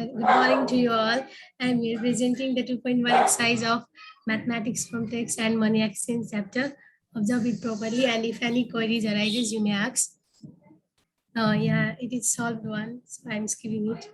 Good morning to you all. I'm here presenting the 2.1 exercise of Mathematics from Text and Money Exchange chapter. Observe it properly, and if any queries arises, you may ask. Yeah, it is solved one, so I'm skipping it.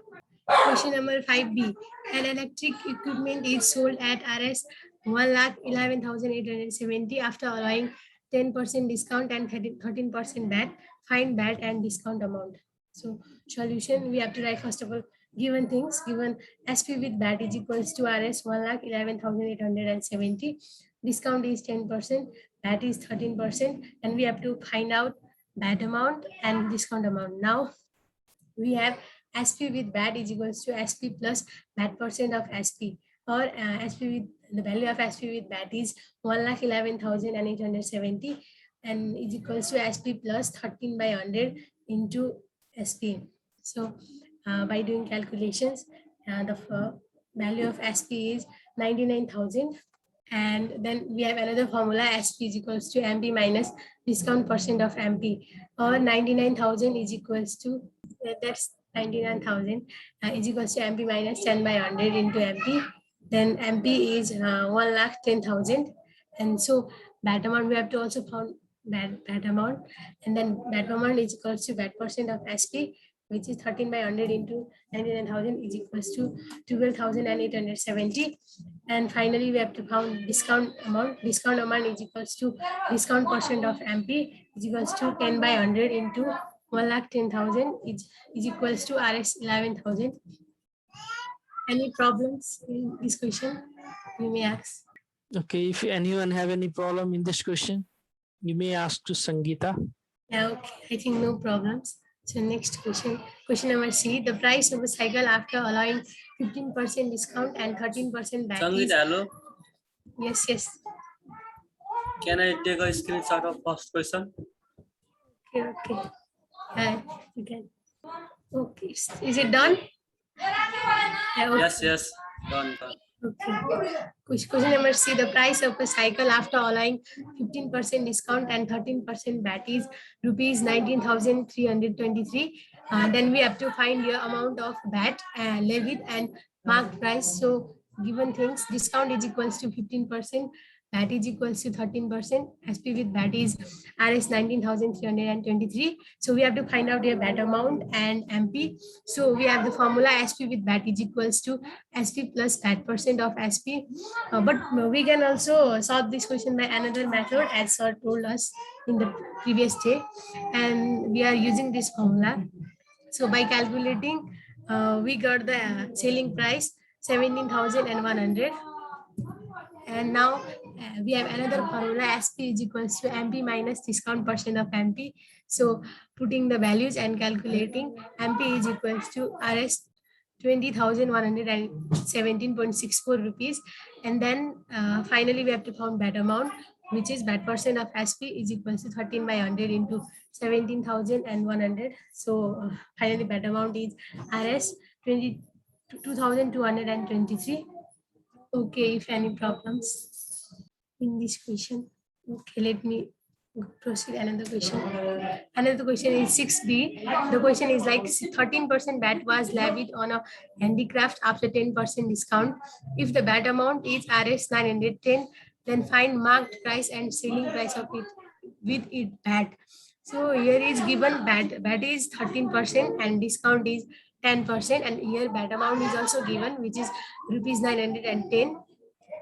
Question number 5b. An electric equipment is sold at Rs 1,11,870 after allowing 10% discount and 13% VAT. Find VAT and discount amount. So solution, we have to write first of all given things. Given SP with VAT is equals to Rs 1,11,870. Discount is 10%, VAT is 13%, and we have to find out VAT amount and discount amount. Now we have SP with VAT is equals to SP plus VAT percent of SP, or SP with the value of SP with VAT is 1,11,870 and is equals to SP plus 13 by 100 into SP. So by doing calculations, the value of SP is 99,000. And then we have another formula, SP is equals to MP minus discount percent of MP, or 99,000 is equals to, that's 99,000 is equals to MP minus 10 by 100 into MP. Then MP is 1,10,000. And so that amount we have to also found that amount. And then that amount is equals to that percent of SP, which is 13 by 100 into 99,000 is equals to 12,870. And finally, we have to found discount amount. Discount amount is equals to discount percent of MP is equals to 10 by 100 into 1,10,000 is equals to Rs 11,000. Any problems in this question? You may ask. Okay, if anyone have any problem in this question, you may ask to Sangeeta. Yeah, okay. I think no problems. So next question, question number C. The price of a cycle after allowing 15% discount and 13% VAT. Sangeeta, hello. Yes, yes. Can I take a screenshot of first question? Okay, okay. You can. Okay, is it done? Yeah, okay. Yes, done. Okay. Question number C. The price of a cycle after allowing 15% discount and 13% VAT is rupees 19,323. Then we have to find the amount of VAT levied and marked price. So given things, discount is equals to 15%. VAT is equals to 13%. SP with VAT is Rs 19,323. So we have to find out your VAT amount and MP. So we have the formula SP with VAT is equals to SP plus VAT percent of SP. But we can also solve this question by another method, as sir told us in the previous day. And we are using this formula. So by calculating, we got the selling price 17,100. And now we have another formula, SP is equals to MP minus discount percent of MP. So putting the values and calculating, MP is equals to Rs 20,117.64 rupees. And then finally we have to find VAT amount, which is VAT percent of SP is equals to 13 by 100 into 17,100. So finally VAT amount is Rs 22,223. Okay, if any problems in this question. Okay, let me proceed another question. Another question is 6b. The question is like 13% VAT was levied on a handicraft after 10% discount. If the VAT amount is Rs 910, then find marked price and selling price of it with it VAT. So here is given VAT is 13% and discount is 10%, and here VAT amount is also given, which is rupees 910,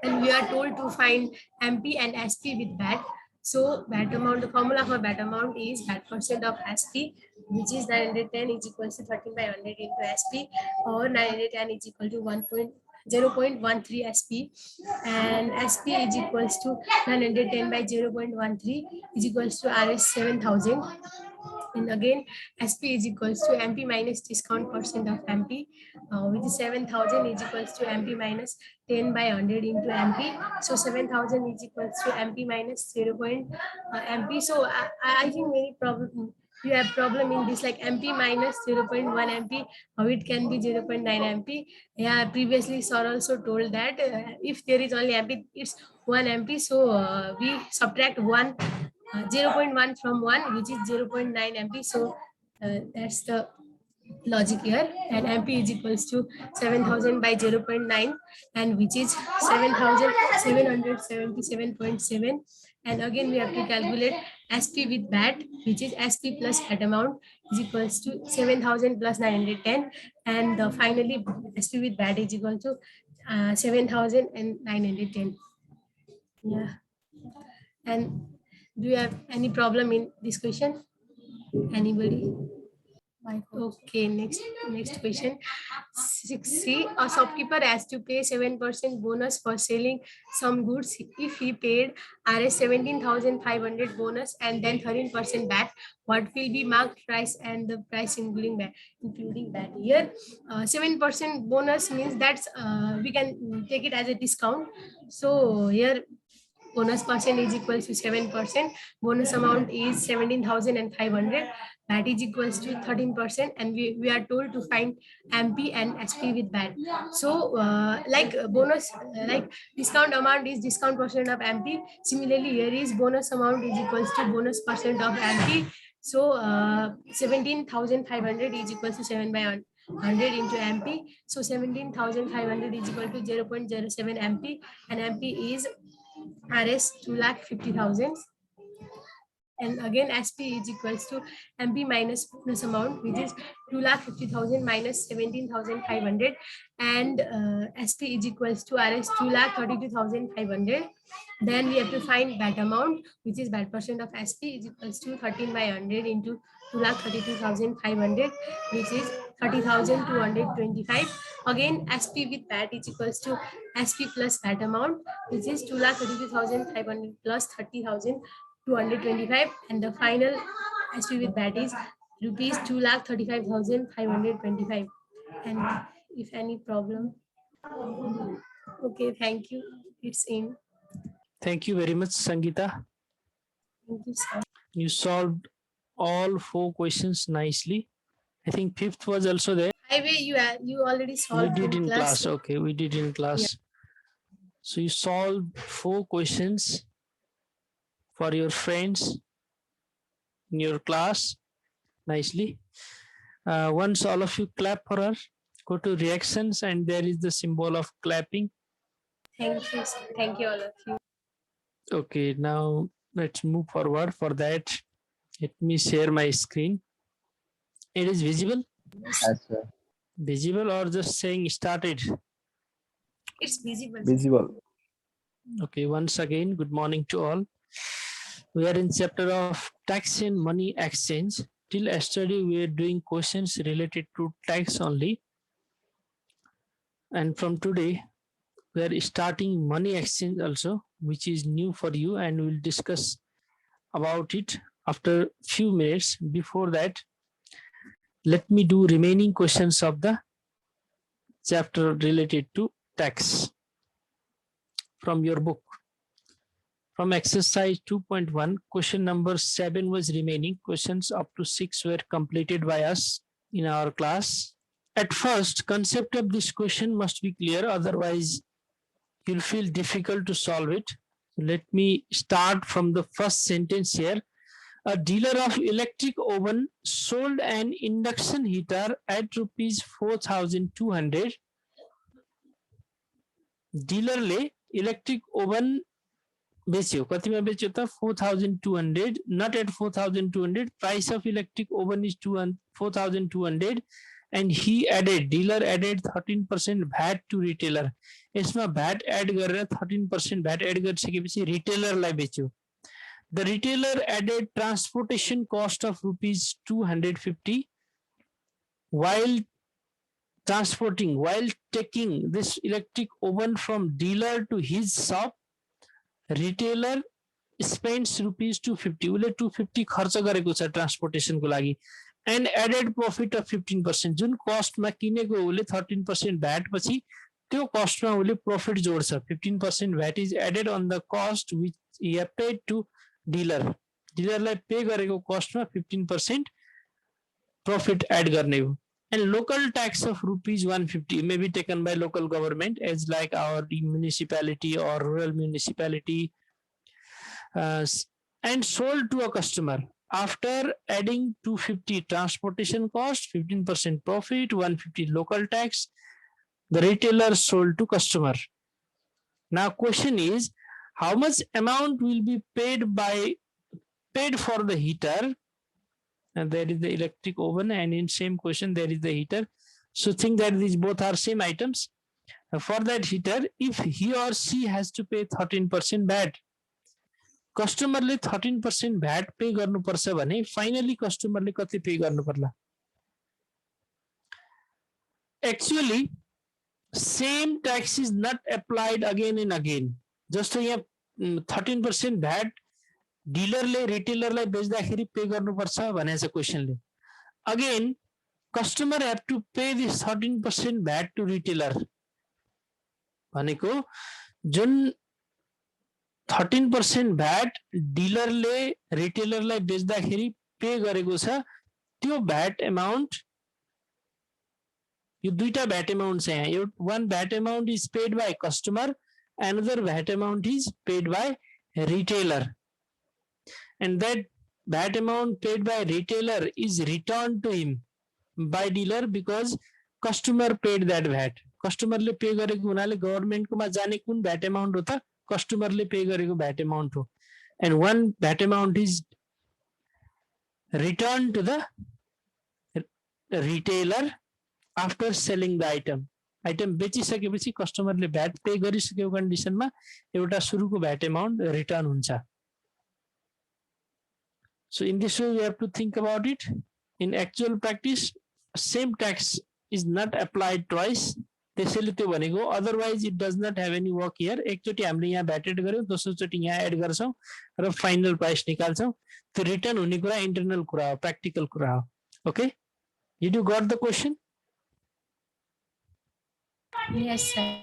and we are told to find MP and SP with VAT. So VAT amount, the formula for VAT amount is VAT percent of SP, which is 910 is equals to 13 by 100 into SP, or 910 is equal to 0.13 SP, and SP is equals to 910 by 0.13 is equals to Rs 7,000. And again, SP is equals to MP minus discount percent of MP, which is 7,000 is equals to MP minus 10 by 100 into MP. So 7,000 is equals to MP minus 0. MP. So I think many problem. You have problem in this, like MP minus 0.1 MP, how it can be 0.9 MP. Yeah, previously sir also told that if there is only MP, it's 1 MP. So we subtract 0.1 from 1, which is 0.9 MP. So that's the logic here, and MP is equals to 7000 by 0.9, and which is 7777.7. And again we have to calculate SP with VAT, which is SP plus VAT amount is equals to 7000 plus 910, and finally SP with VAT is equal to 7910. Yeah. And do you have any problem in this question? Anybody? Okay, next question. 6C, a shopkeeper has to pay 7% bonus for selling some goods if he paid Rs 17,500 bonus and then 13% back. What will be marked price and the price including that? Here, 7% bonus means that we can take it as a discount. So here bonus percent is equals to 7%. Bonus amount is 17,500. That is equals to 13%, and we are told to find MP and SP with that. So like bonus, like discount amount is discount percent of MP. Similarly, here is bonus amount is equals to bonus percent of MP. So 17,500 is equals to 7 by 100 into MP. So 17,500 is equal to 0.07 MP, and MP is Rs 2,50,000. And again SP is equals to MP minus bonus amount, which is 2,50,000 minus 17,500, and SP is equals to Rs 2,32,500. Then we have to find VAT amount, which is VAT percent of SP is equals to 13 by 100 into 2,32,500, which is 30,225. Again SP with VAT is equals to SP plus VAT amount, which is 2,32,500 plus 30,225, and the final SP with VAT is rupees 2,35,525. And if any problem, okay, thank you. It's in. Thank you very much, Sangeeta. Thank you, sir. You solved all 4 questions nicely. I think 5th was also there. Highway, you already We solved did in class. so Okay, we did in class. So you solved 4 questions for your friends in your class nicely. Once all of you clap for her, go to reactions, and there is the symbol of clapping. Thank you, sir. Thank you all of you. Okay, now let's move forward. For that, let me share my screen. It is visible? Yes, sir. Visible or just saying started? It's visible. Visible. Okay, once again, good morning to all. We are in chapter of tax and money exchange. Till yesterday, we were doing questions related to tax only. And from today, we are starting money exchange also, which is new for you, and we'll discuss about it after few minutes. Before that, let me do remaining questions of the chapter related to tax from your book. From exercise 2.1, question number 7 was remaining. Questions up to 6 were completed by us in our class. At first, concept of this question must be clear, otherwise you'll feel difficult to solve it. Let me start from the first sentence here. A dealer of electric oven sold an induction heater at rupees 4,200. Dealer le electric oven बेच्यो कतिमा बेच्यो त 4,200, not at 4,200. Price of electric oven is 4,200, and he added, dealer added 13% VAT to retailer. यसमा VAT add गरेर 13% VAT add गरिसकेपछि retailerलाई बेच्यो. The retailer added transportation cost of rupees 250 while taking this electric oven from dealer to his shop. Retailer spends rupees 250. उसले 250 खर्च गरेको छ transportation को लागि, and added profit of 15%. जुन कस्टमा किनेको उसले 13% VAT पछि त्यो कस्टमा उसले profit जोड्छ. 15% VAT is added on the cost which he have paid to dealer. डीलरलाई पे गरेको कस्टमा 15% profit add गर्ने हो. And local tax of rupees 150 may be taken by local government as like our municipality or rural municipality, and sold to a customer. After adding 250 transportation cost, 15% profit, 150 local tax, the retailer sold to customer. Now question is, how much amount will be paid for the heater? And there is the electric oven, and in same question there is the heater. So think that these both are same items. For that heater, if he or she has to pay 13% VAT, कस्टमरले 13% VAT पे गर्नुपर्छ भने finally कस्टमरले कति पे गर्नु पर्ला? Actually, same tax is not applied again and again. जस्तो यहाँ 13% भ्याट डिलरले रिटेलरलाई बेच्दाखेरि पे गर्नुपर्छ भनेको छ क्वेशनले. Again, customer have to pay this 13% VAT to retailer. भनेको जुन 13% VAT डिलरले रिटेलरलाई बेच्दाखेरि पे गरेको छ त्यो VAT अमाउन्ट, यो दुईटा VAT अमाउन्ट छ यहाँ. यो one VAT amount is paid by customer, another VAT amount is paid by retailer, and that VAT amount paid by retailer is returned to him by dealer because customer paid that VAT. कस्टमरले पे गरेको हुनाले गभर्नमेन्टकोमा जाने कुन VAT amount हो त? कस्टमरले पे गरेको VAT amount हो. And one VAT amount is returned to the retailer after selling the item. Item बेचिसकेपछि कस्टमरले VAT पे गरिसकेको कन्डिसनमा एउटा सुरुको VAT amount रिटर्न हुन्छ. So in this way we have to think about it. In actual practice, same tax is not applied twice. त्यसैले त्यो भनेको, otherwise it does not have any work here. एकचोटी हामीले यहाँ VAT एड गर्यौं, दोस्रोचोटी यहाँ add गर्छौं र फाइनल प्राइस निकाल्छौं. त्यो रिटर्न हुने कुरा इन्टरनल कुरा हो, प्र्याक्टिकल कुरा हो. Okay, did you got the question? Yes, sir.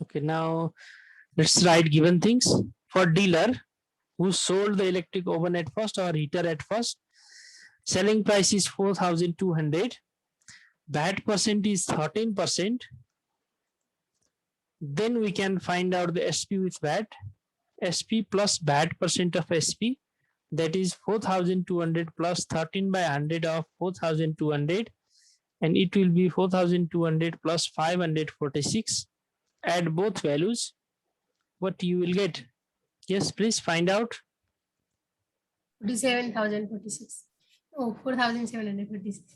Okay, now let's write given things. For dealer who sold the electric oven at first or heater at first, selling price is 4,200. VAT percent is 13%. Then we can find out the SP with VAT. SP plus VAT percent of SP, that is 4,200 plus 13 by 100 of 4,200, and it will be 4,200 plus 546. Add both values. What you will get? Yes, please find out. 47,046. Oh, 4,746.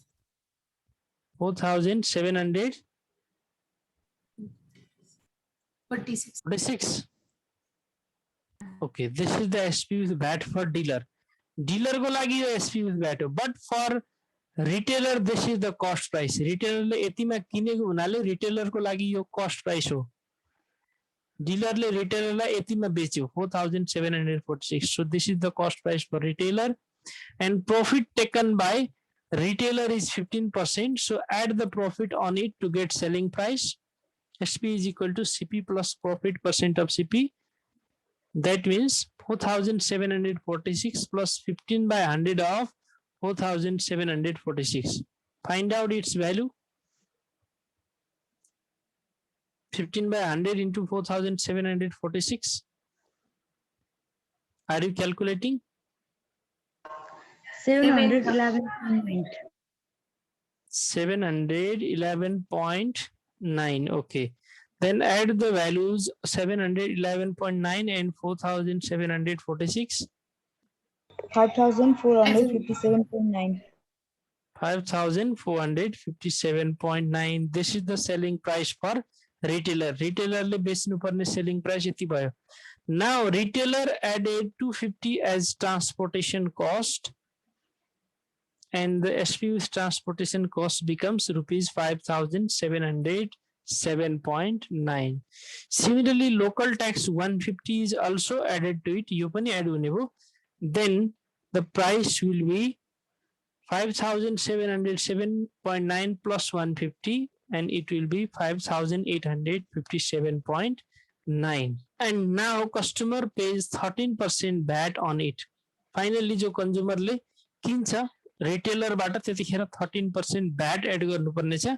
4,746. 46. Okay, this is the SP with VAT for dealer. Dealer को लागि यो SP with VAT हो, but for retailer this is the cost price. Retailer ले यतिमा किनेको हुनाले retailer को लागि यो cost price हो. Dealer ले retailer lie यतिमा बेच्यो 4,746. So this is the cost price for retailer, and profit taken by retailer is 15%. So add the profit on it to get selling price. SP is equal to CP plus profit percent of CP. That means 4,746 plus 15 by 100 of 4,746. Find out its value. 15 by 100 into 4,746. Are you calculating? 711.9. 711.9. Okay. Then add the values 711.9 and 4,746. 5,457.9. 5,457.9. This is the selling price for retailer. Retailer le बेच्नु पर्ने selling price यति भयो. Now retailer added 250 as transportation cost, and the SP with transportation cost becomes rupees 5,707.9. Similarly, local tax 150 is also added to it. यो पनि add हुने भयो. Then the price will be 5,707.9 plus 150, and it will be 5,857.9. And now customer pays 13% VAT on it. Finally, जो consumer ले किन्छ retailer बाट त्यतिखेर 13% VAT add गर्नुपर्ने छ.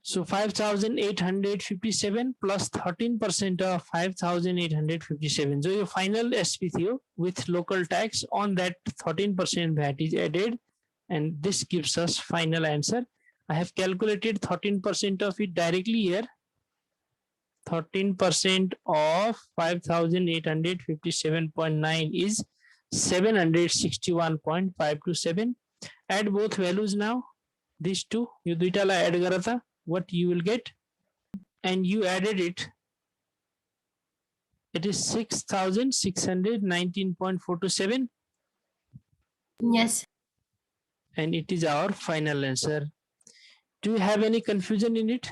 So 5,857 plus 13% of 5,857. So your final SP थियो with local tax on that 13% VAT is added, and this gives us final answer. I have calculated 13% of it directly here. 13% of 5,857.9 is 761.527. Add both values now. These two, you duita la add gara tha, what you will get, and you added it. It is 6,619.427, Yes. and it is our final answer. Do you have any confusion in it?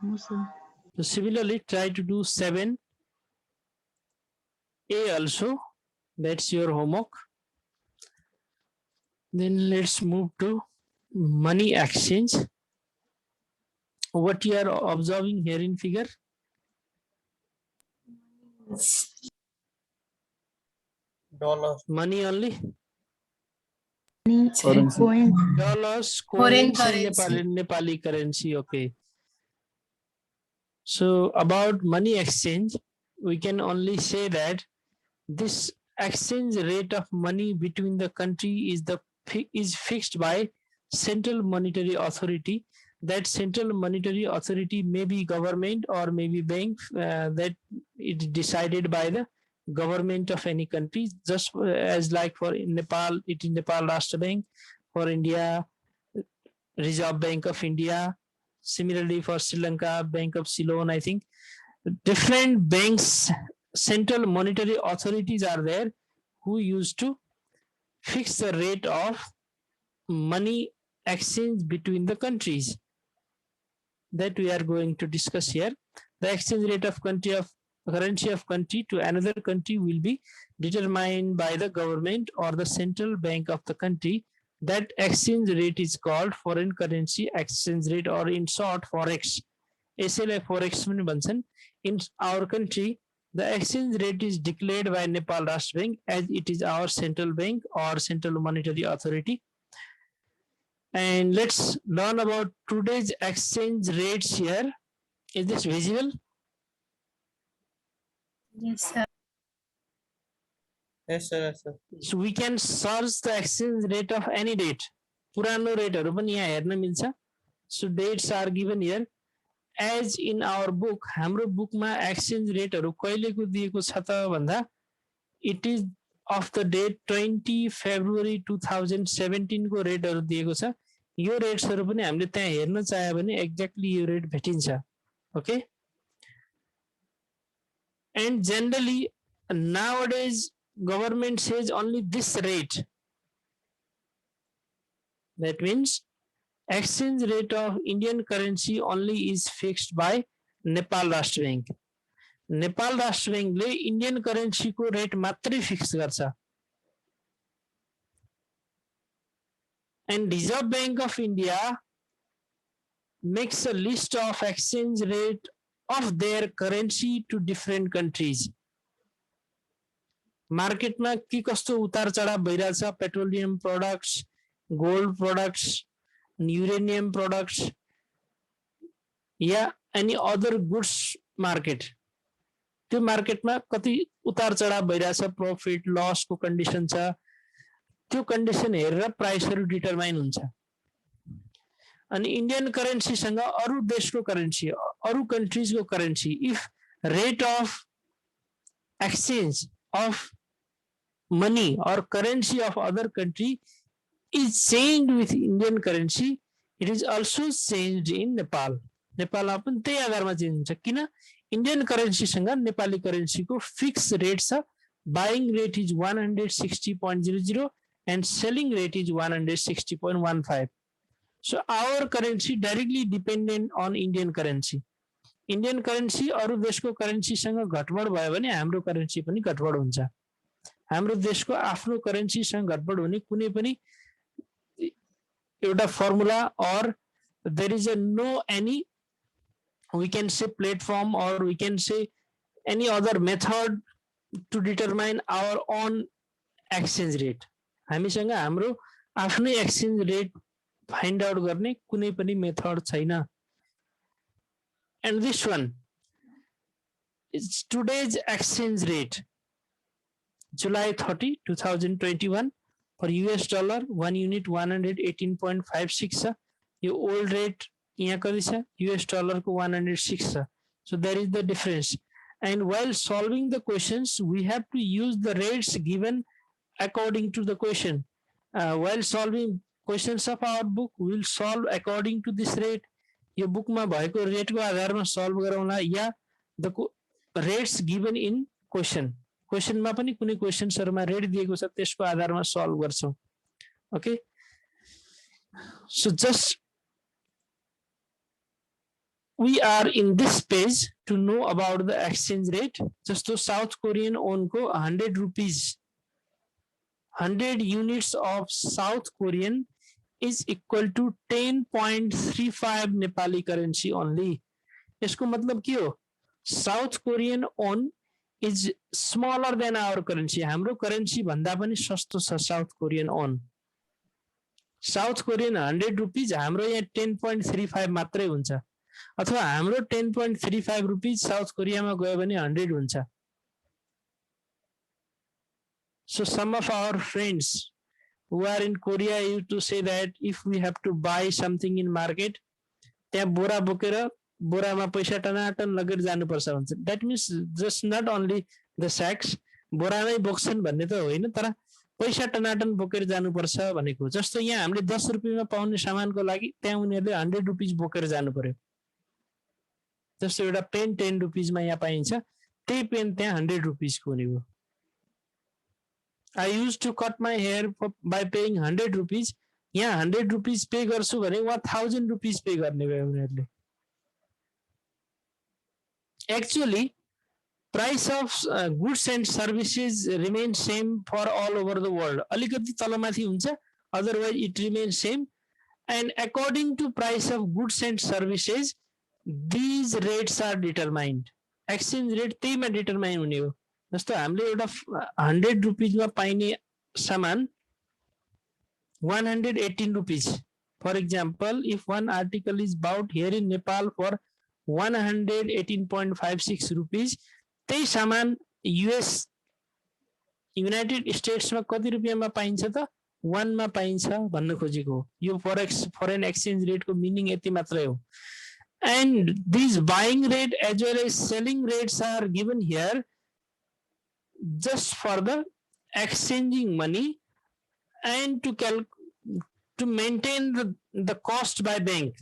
No, sir. So similarly, try to do 7A also. That's your homework. Then let's move to money exchange. What you are observing here in figure? Dollar. Money only. Coins. Dollars, Foreign coins, and currency. Nepali currency. Okay. So about money exchange, we can only say that this exchange rate of money between the country is fixed by Central Monetary Authority. That Central Monetary Authority may be government or maybe bank, that it is decided by the government of any country. Just as like for Nepal, it is Nepal Rashtra Bank. For India, Reserve Bank of India. Similarly for Sri Lanka, Bank of Ceylon, I think. Different banks, central monetary authorities are there who used to fix the rate of money exchange between the countries. That we are going to discuss here. The exchange rate of currency of country to another country will be determined by the government or the central bank of the country. That exchange rate is called foreign currency exchange rate, or in short forex. यसैलाई forex पनि भन्छन्. In our country, the exchange rate is declared by Nepal Rashtra Bank, as it is our central bank or central monetary authority. And let's learn about today's exchange rates here. Is this visible? Yes, sir. Yes, sir. Yes, sir. So we can search the exchange rate of any date. पुरानो रेटहरु पनि यहाँ हेर्न मिल्छ. So dates are given here. As in our book, हाम्रो बुकमा exchange रेटहरु कहिलेको दिएको छ त भन्दा, it is of the date 20 February 2017 को रेटहरु दिएको छ. यो रेट्सहरु पनि हामीले त्यहाँ हेर्न चाह्यो भने एक्ज्याक्टली यो रेट भेटिन्छ. Okay? And generally nowadays government says only this rate. That means exchange rate of Indian currency only is fixed by Nepal Rashtra Bank. Nepal Rashtra Bank ले Indian currency को rate मात्रै fix गर्छ. And Reserve Bank of India makes a list of exchange rate of their currency to different countries. Market में के कस्तो उतार चढाव भइरहेछ, petroleum products, gold products, uranium products, या any other goods market. त्यो मार्केटमा कति उतार चढाव भइरहेछ, प्रॉफिट लस को कन्डिसन छ, त्यो कन्डिसन हेरेर प्राइसहरु डिटरमाइन हुन्छ. अनि इंडियन करेन्सी सँग अरु देशको करेन्सी, अरु कंट्रीज को currency, if rate of exchange of money or currency of other country is changed with Indian currency, it is also changed in Nepal. नेपालमा पनि त्यही आधारमा चेन्ज हुन्छ. किन? इंडियन करेन्सी सँग नेपाली करेन्सी को फिक्स रेट छ. Buying rate is 160.00 and selling rate is 160.15. So our currency directly dependent on Indian currency. Indian currency अरु देशको करेन्सी सँग घटबड भयो भने हाम्रो करेन्सी पनि घटबड हुन्छ. हाम्रो देशको आफ्नो करेन्सी सँग घटबड हुने कुनै पनि एउटा formula or there is a no any, we can say platform or we can say any other method to determine our own exchange rate. हामीसँग हाम्रो आफ्नै exchange rate फाइन्ड आउट गर्ने कुनै पनि मेथड छैन. And this one is today's exchange rate. July 30, 2021 for US dollar 1 unit 118.56 छ. यो old rate यहाँ कति छ? US dollar को 106 छ. So there is the difference. And while solving the questions, we have to use the rates given according to the question. While solving questions of our book, we will solve according to this rate. यो बुकमा भएको रेटको आधारमा solve गरौँला या the rates given in question. क्वेसनमा पनि कुनै क्वेसन्सहरुमा rate दिएको छ त्यसको आधारमा सल्भ गर्छौं. Okay, so just we are in this page to know about the exchange rate. जस्तो साउथ कोरियन ओन को 100 rupees 100 units of South Korean is equal to 10.35 Nepali currency only. यसको मतलब के हो? South Korean won is smaller than our currency. हाम्रो currency भन्दा पनि सस्तो छ South Korean won. South Korean 100 rupees हाम्रो यहाँ 10.35 मात्रै हुन्छ. अथवा हाम्रो 10.35 रुपीस साउथ कोरियामा गयो भने 100 हुन्छ. So some of our friends who are in Korea used to say that if we have to buy something in market, त्यहाँ बोरा बोकेर बोरामा पैसा टनाटन लगेर जानुपर्छ भन्छ. That means just not only the sacks, बोरामै बोक्छन् भन्ने त होइन, तर पैसा टनाटन बोकेर जानुपर्छ भनेको. जस्तो यहाँ हामीले 10 रुपैयाँमा पाउने सामानको लागि त्यहाँ उनीहरूले 100 रुपीस बोकेर जानु पर्यो. जस्तो एउटा पेन 10 रुपीसमा यहाँ पाइन्छ, त्यही पेन त्यहाँ 100 रुपीसको हुने हो. I used to cut my hair by paying 100 rupees. यहाँ 100 rupees पे गर्छु भने वहाँ 1000 rupees पे गर्ने भयो उनीहरूले. Actually, price of goods and services remain same for all over the world. अलिकति तलमाथि हुन्छ, otherwise it remains same. And according to price of goods and services, these rates are determined. Exchange rate त्यहीमा determine हुने हो. जस्तो हामीले एउटा 100 रुपीसमा पाइने सामान 118 rupees. For example, if one article is bought here in Nepal for 118.56 rupees, त्यही सामान US United States मा कति रुपैयाँमा पाइन्छ त? 1 मा पाइन्छ भन्न खोजेको हो. यो foreign exchange rate को meaning यति मात्रै हो. And these buying rate as well as selling rates are given here just for the exchanging money and to maintain the cost by bank.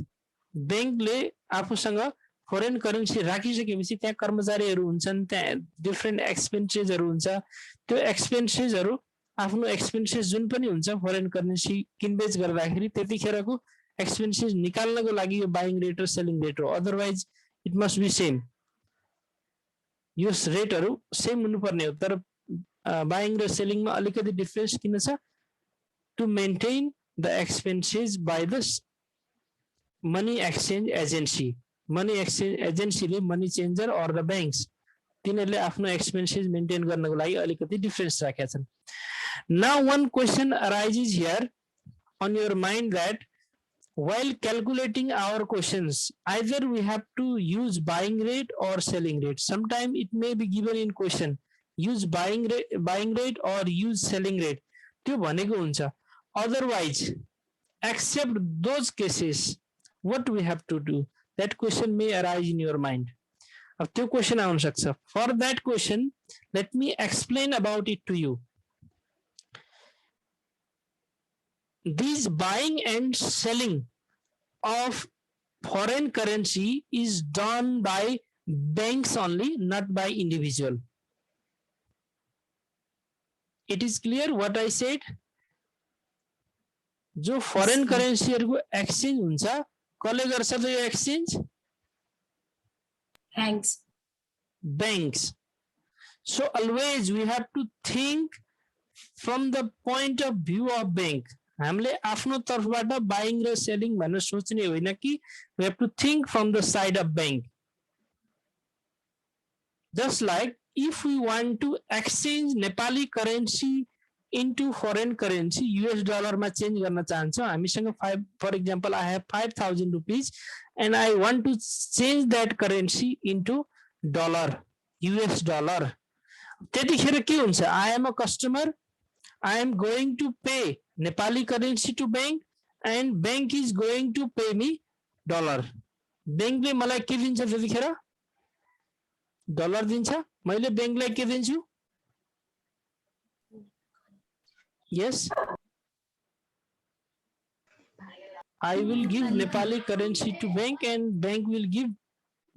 Bank ले आफूसँग foreign currency राखिसकेपछि त्यहाँ कर्मचारीहरू हुन्छन्, त्यहाँ different expenses हरू हुन्छ. त्यो expenses हरू आफ्नो expenses जुन पनि हुन्छ foreign currency किनबेच गर्दाखेरि त्यतिखेरको expenses निकाल्नको लागि यो buying rate र selling rate हो. Otherwise it must be same. यो रेटहरु सेम हुनुपर्ने हो, तर बाइङ र सेलिङ मा अलिकति डिफरेन्स किन छ? To maintain the expenses by the money exchange agency. Money exchange एजेन्सीले money changer or the banks तिनीहरूले आफ्नो एक्सपेन्सेस मेन्टेन गर्नको लागि अलिकति डिफरेन्स राखेका छन्. Now one question arises here on your mind that while calculating our questions, either we have to use buying rate or selling rate. Sometimes it may be given in question, use buying rate or use selling rate. त्यो भनेको हुन्छ. Otherwise, except those cases, what we have to do? That question may arise in your mind. अब त्यो question आउन सक्छ. For that question, let me explain about it to you. This buying and selling of foreign currency is done by banks only, not by individual. It is clear what I said? जो foreign currency को exchange हुन्छ, कसले गर्छ त यो exchange? Banks. Banks. So always we have to think from the point of view of bank. हामीले आफ्नो तर्फबाट buying र selling भनेर सोच्ने होइन कि we have to think from the side of bank. Just like if we want to exchange Nepali currency into foreign currency US dollar मा change गर्न चाहन्छौँ हामीसँग 5 for example I have 5,000 rupees and I want to change that currency into dollar US dollar त्यतिखेर के हुन्छ I am a customer I am going to pay Nepali currency to bank and bank is going to pay me dollar बैंकले मलाई के दिन्छ त्यतिखेर dollar दिन्छ मैले बैंकलाई के दिन्छु Yes, I will give Nepali currency to bank and bank will give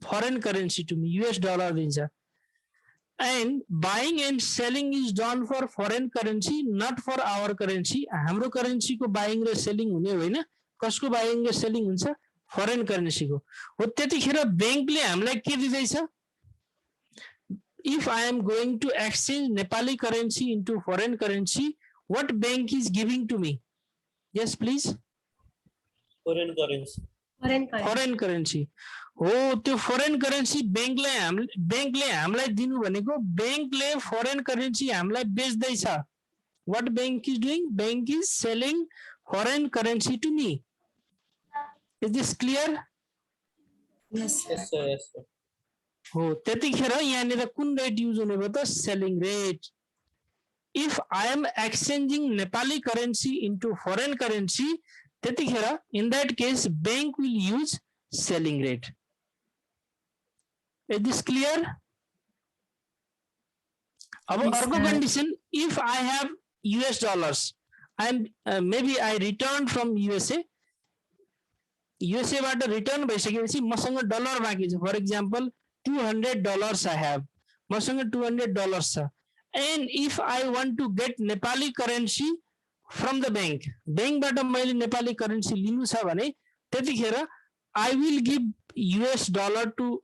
foreign currency to me, US dollar dincha. And buying and selling is done for foreign currency, not for our currency. हाम्रो currency को buying र selling हुने होइन कसको buying र selling हुन्छ foreign currency को हो त्यतिखेर बैंकले हामीलाई के दिँदैछ If I am going to exchange Nepali currency into foreign currency what bank is giving to me yes please Foreign currency. foreign currency हो त्यो foreign currency बैंकले हामीलाई दिनु भनेको बैंकले foreign currency हामीलाई बेच्दैछ what bank is doing bank is selling foreign currency to me is this clear Yes. Yes, sir. Yes, sir. हो त्यतिखेर यहाँनिर कुन रेट युज हुने भयो त selling rate if I am exchanging Nepali currency into foreign currency त्यतिखेर in that case bank will use selling rate is this clear अब अर्को condition if I have US dollars I am maybe I returned from USA बाट return भइसकेपछि मसँग dollar बाँकी छ for example $200 I have मसँग $200 छ and if I want to get Nepali currency from the bank बैंकबाट मैले नेपाली करेन्सी लिनु छ भने त्यतिखेर I will give US dollar to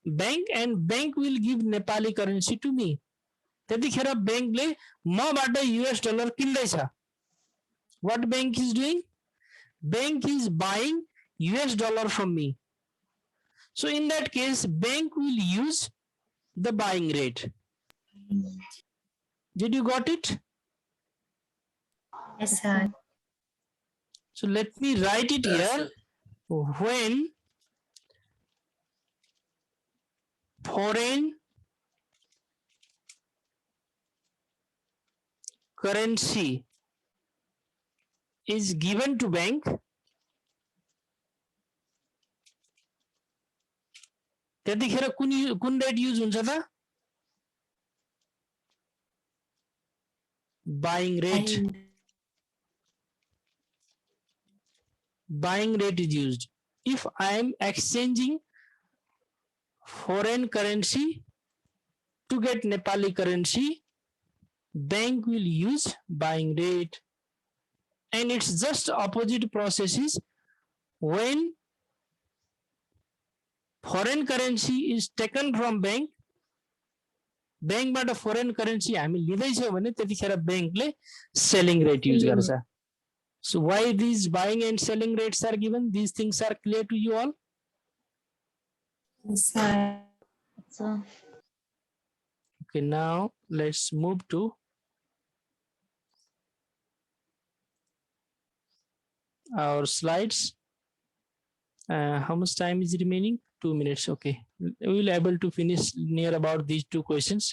bank and bank will give Nepali currency to me त्यतिखेर बैंकले मबाट US डलर किन्दैछ what bank is doing bank is buying US dollar from me so in that case bank will use the buying rate did you got it Yes, sir. so let me write it here when foreign currency is given to bank त्यतिखेर कुन rate use हुन्छ त buying rate is used if I am exchanging foreign currency to get Nepali currency bank will use buying rate and it's just opposite processes when foreign currency is taken from bank बाट foreign currency हामी लिँदैछौँ भने त्यतिखेर बैंकले selling rate use गर्छ so why these buying and selling rates are given these things are clear to you all Yes, sir. So, okay now let's move to our slides how much time is remaining 2 minutes okay we will able to finish near about these two questions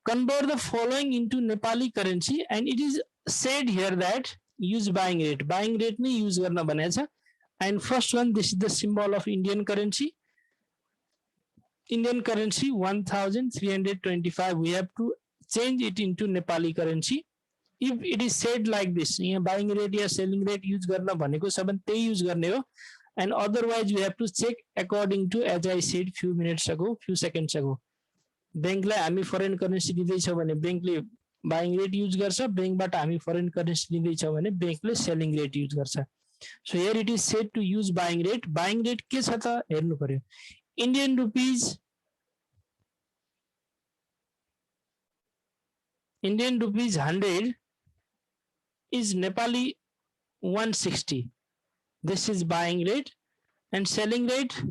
convert the following into Nepali currency and it is said here that use buying rate नै use गर्न भनेको छ and first one this is the symbol of Indian currency 1325 we have to change it into Nepali currency if it is said like this यहाँ buying rate या selling rate use गर्न भनेको छ भने त्यही use गर्ने हो and otherwise we have to check according to as I said few seconds ago बैंकलाई हामी foreign currency दिँदैछौँ भने बैंकले buying rate use गर्छ बैंकबाट हामी foreign currency लिँदैछौँ भने बैंकले selling rate use गर्छ so here it is said to use buying rate के छ त हेर्नु पर्यो Indian rupees 100 is Nepali 160 this is buying rate and selling rate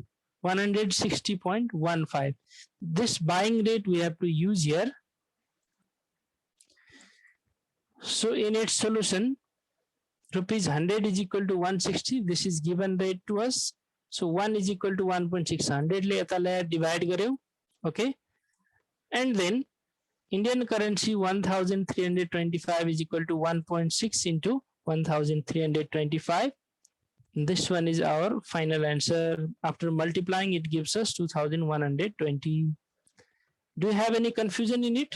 160.15 this buying rate we have to use here So in its solution, rupees 100 is equal to 160. This is given rate to us. So 1 is equal to 1.6. 100 ले आता ले divide करें. Okay. And then Indian currency 1325 is equal to 1.6 into 1325. This one is our final answer. After multiplying, it gives us 2120. Do you have any confusion in it?